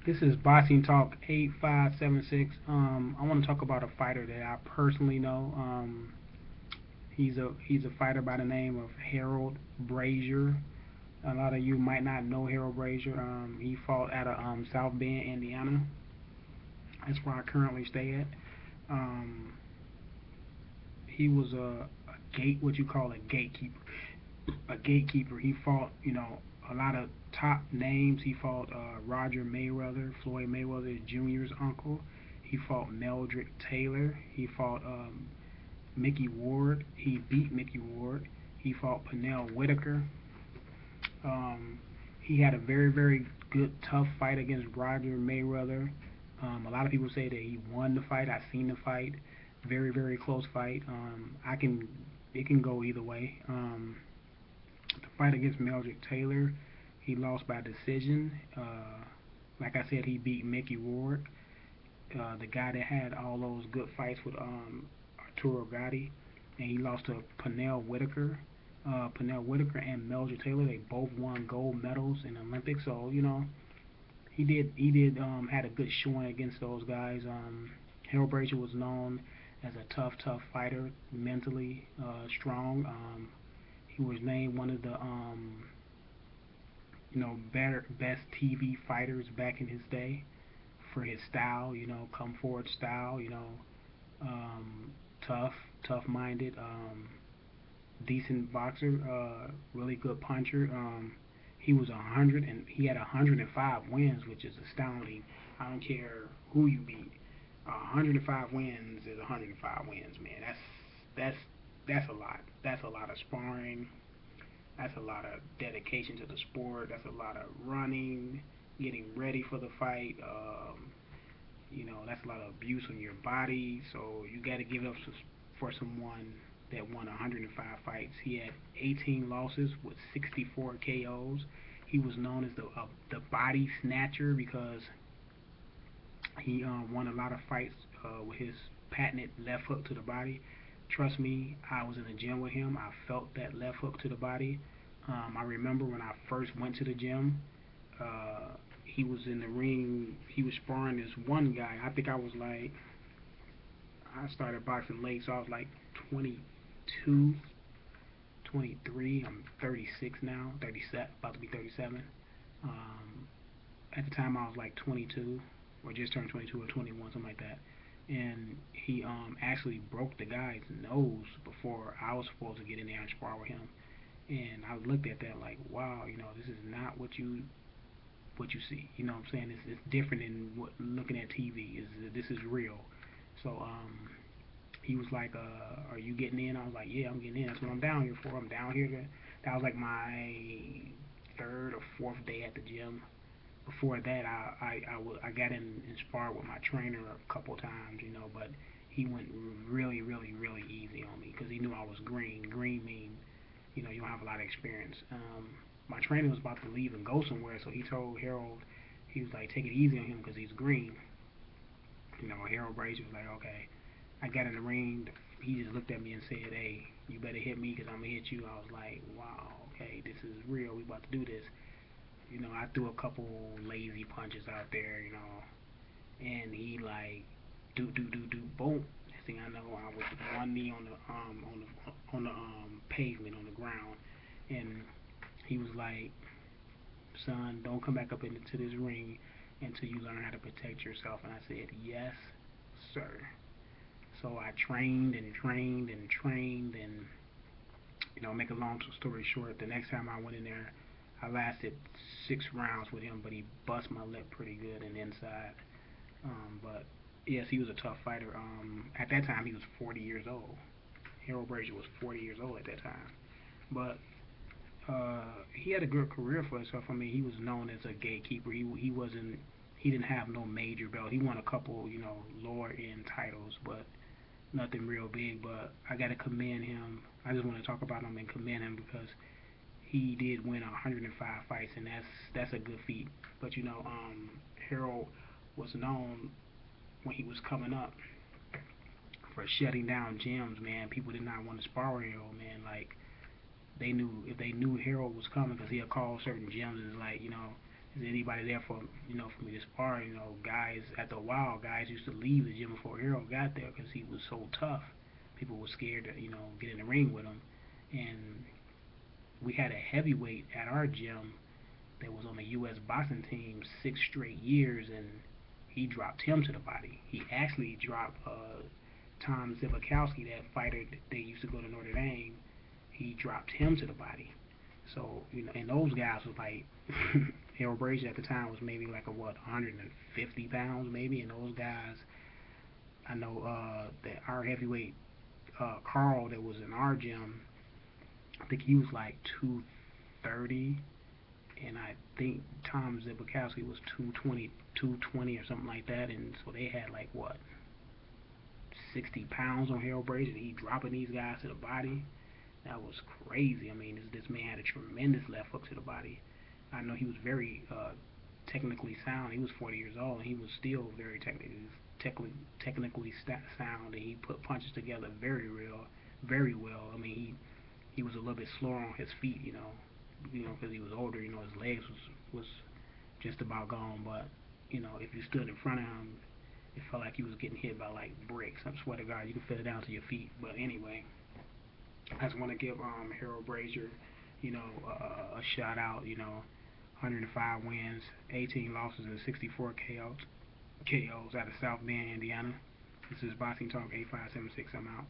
This is Boxing Talk 8576. I want to talk about a fighter that I personally know. He's a fighter by the name of Harold Brazier. A lot of you might not know Harold Brazier. He fought out of South Bend, Indiana. That's where I currently stay at. Um, he was a gate, what you call a gatekeeper. A gatekeeper. He fought, a lot of top names. He fought Roger Mayweather, Floyd Mayweather Jr.'s uncle. He fought Meldrick Taylor. He fought Mickey Ward. He beat Mickey Ward. He fought Pernell Whitaker. Um, he had a very, very good, tough fight against Roger Mayweather. A lot of people say that he won the fight. I seen the fight. Very, very close fight. It can go either way. The fight against Meldrick Taylor, he lost by decision. Like I said, he beat Mickey Ward, the guy that had all those good fights with Arturo Gatti, and he lost to Pernell Whitaker. Pernell Whitaker and Meldrick Taylor, they both won gold medals in the Olympics. So he did had a good showing against those guys. Harold Brazier was known as a tough, tough fighter, mentally strong. He was named one of the best TV fighters back in his day for his style, come forward style, tough, tough minded, decent boxer, really good puncher. He was 100 and he had 105 wins, which is astounding. I don't care who you beat. 105 wins is 105 wins, man. That's that's a lot. That's a lot of sparring. That's a lot of dedication to the sport. That's a lot of running, getting ready for the fight. That's a lot of abuse on your body. So you got to give it up for someone that won 105 fights. He had 18 losses with 64 KOs. He was known as the body snatcher because he won a lot of fights with his patented left hook to the body. Trust me, I was in the gym with him. I felt that left hook to the body. I remember when I first went to the gym, he was in the ring. He was sparring this one guy. I think I started boxing late, so I was like 22, 23. I'm 36 now, 37, about to be 37. Um, at the time, I was like 22, or just turned 22 or 21, something like that. And he actually broke the guy's nose before I was supposed to get in there and spar with him. And I looked at that like, wow, this is not what you see. You know what I'm saying? It's different than what looking at TV. This is real. So he was like, "Are you getting in?" I was like, "Yeah, I'm getting in. That's what I'm down here for. I'm down here to." That was like my third or fourth day at the gym. Before that, I got in sparred with my trainer a couple times, but he went really, really, really easy on me because he knew I was green. Green mean, you don't have a lot of experience. My trainer was about to leave and go somewhere, so he told Harold, he was like, take it easy on him because he's green. Harold Brazier was like, okay. I got in the ring. He just looked at me and said, hey, you better hit me because I'm going to hit you. I was like, wow, okay, this is real. We about to do this. I threw a couple lazy punches out there, and he like do boom. Next thing I know, I was one knee on the pavement on the ground, and he was like, "Son, don't come back up into this ring until you learn how to protect yourself." And I said, "Yes, sir." So I trained and trained and trained, and make a long story short, the next time I went in there, I lasted 6 rounds with him, but he bust my lip pretty good in the inside. But yes, he was a tough fighter. At that time, he was 40 years old. Harold Brazier was 40 years old at that time. But he had a good career for himself. I mean, he was known as a gatekeeper. He wasn't. He didn't have no major belt. He won a couple, lower end titles, but nothing real big. But I got to commend him. I just want to talk about him and commend him because he did win 105 fights, and that's a good feat. But Harold was known when he was coming up for shutting down gyms. Man, people did not want to spar with Harold. Man, like they knew if they knew Harold was coming because he'll call certain gyms and it's like is anybody there for for me to spar? Guys at the Wild, guys used to leave the gym before Hero got there because he was so tough. People were scared to get in the ring with him, and we had a heavyweight at our gym that was on the U.S. boxing team 6 straight years, and he dropped him to the body. He actually dropped Tom Zibikowski, that fighter that they used to go to Notre Dame. He dropped him to the body. So and those guys was like, Harold Brazier at the time was maybe like 150 pounds maybe, and those guys, I know that our heavyweight Carl that was in our gym, I think he was like 230, and I think Tom Zibikowski was 220, 220 or something like that, and so they had like 60 pounds on Harold Brazier. He dropping these guys to the body. That was crazy. I mean, this man had a tremendous left hook to the body. I know he was very technically sound. He was 40 years old, and he was still very technically sound, and he put punches together very well. I mean, he was a little bit slower on his feet, because he was older. His legs was just about gone. But if you stood in front of him, it felt like he was getting hit by like bricks. I swear to God, you can feel it down to your feet. But anyway, I just want to give Harold Brazier, a shout out. 105 wins, 18 losses, and 64 KOs out of South Bend, Indiana. This is Boxing Talk 8576. I'm out.